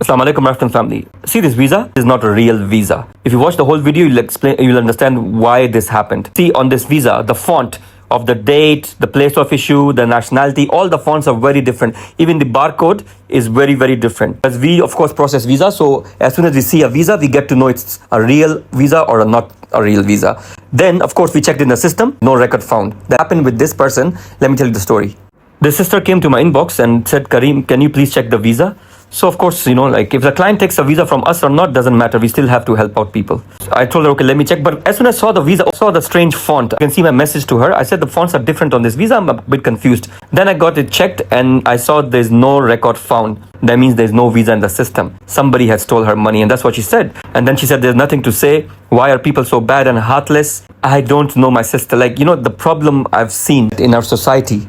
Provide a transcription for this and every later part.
Assalamu alaikum Rafton family. See, this visa is not a real visa. If you watch the whole video, you'll understand why this happened. See, on this visa, the font of the date, the place of issue, the nationality, all the fonts are very different. Even the barcode is very, very different. As we, of course, process visa, so as soon as we see a visa, we get to know it's a real visa or not a real visa. Then, of course, we checked in the system, no record found. That happened with this person. Let me tell you the story. The sister came to my inbox and said, Kareem, can you please check the visa? So of course, like if the client takes a visa from us or not, doesn't matter. We still have to help out people. So I told her, okay, let me check. But as soon as I saw the visa, I saw the strange font. You can see my message to her. I said, the fonts are different on this visa. I'm a bit confused. Then I got it checked and I saw there's no record found. That means there's no visa in the system. Somebody had stole her money, and that's what she said. And then she said, there's nothing to say. Why are people so bad and heartless? I don't know, my sister. The problem I've seen in our society,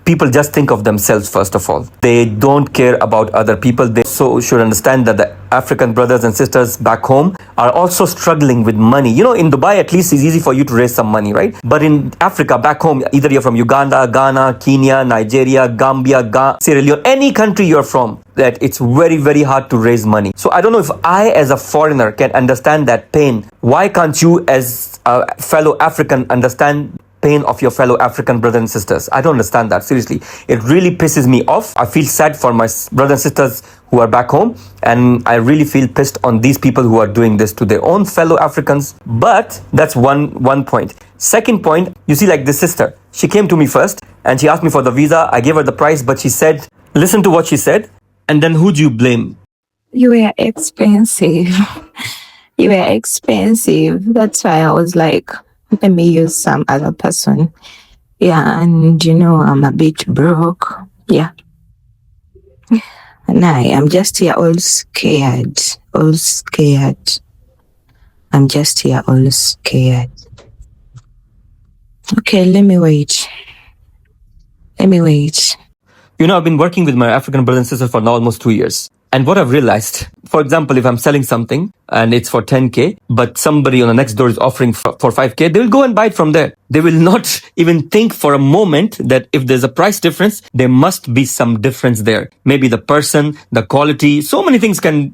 people just think of themselves first of all. They don't care about other people. They also should understand that the African brothers and sisters back home are also struggling with money. In Dubai, at least it's easy for you to raise some money, right? But in Africa, back home, either you're from Uganda, Ghana, Kenya, Nigeria, Gambia, Sierra Leone, any country you're from, that it's very, very hard to raise money. So I don't know if I, as a foreigner, can understand that pain. Why can't you, as a fellow African, understand pain of your fellow African brothers and sisters? I don't understand that. Seriously, it really pisses me off. I feel sad for my brothers and sisters who are back home, and I really feel pissed on these people who are doing this to their own fellow Africans. But that's one point. Second point, you see, like this sister, she came to me first and she asked me for the visa. I gave her the price, but she said, listen to what she said. And then who do you blame? You were expensive. You were expensive. That's why I was like, let me use some other person. Yeah, and I'm a bit broke. Yeah. And I'm just here all scared. I'm just here all scared. Okay, let me wait. I've been working with my African brothers and sisters for now almost 2 years. And what I've realized, for example, if I'm selling something and it's for 10K, but somebody on the next door is offering for 5K, they will go and buy it from there. They will not even think for a moment that if there's a price difference, there must be some difference there. Maybe the person, the quality, so many things can,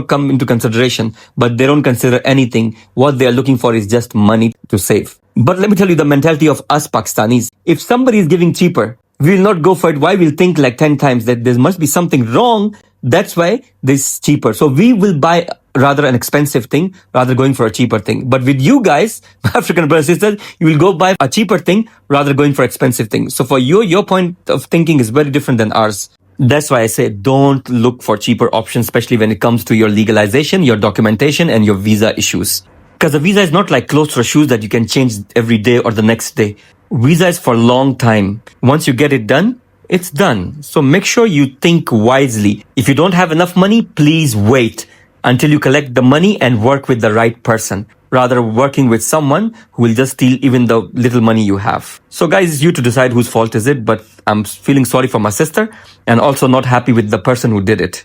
come into consideration, but they don't consider anything. What they are looking for is just money to save. But let me tell you the mentality of us Pakistanis. If somebody is giving cheaper, we will not go for it. Why? We'll think like 10 times that there must be something wrong. That's why this is cheaper. So we will buy rather an expensive thing rather going for a cheaper thing. But with you guys, African brothers and sisters, you will go buy a cheaper thing rather going for expensive things. So for you, your point of thinking is very different than ours. That's why I say don't look for cheaper options, especially when it comes to your legalization, your documentation, and your visa issues. Because the visa is not like clothes or shoes that you can change every day or the next day. Visa is for a long time. Once you get it done, it's done. So make sure you think wisely. If you don't have enough money, please wait until you collect the money and work with the right person, rather working with someone who will just steal even the little money you have. So guys, it's you to decide whose fault is it, but I'm feeling sorry for my sister and also not happy with the person who did it.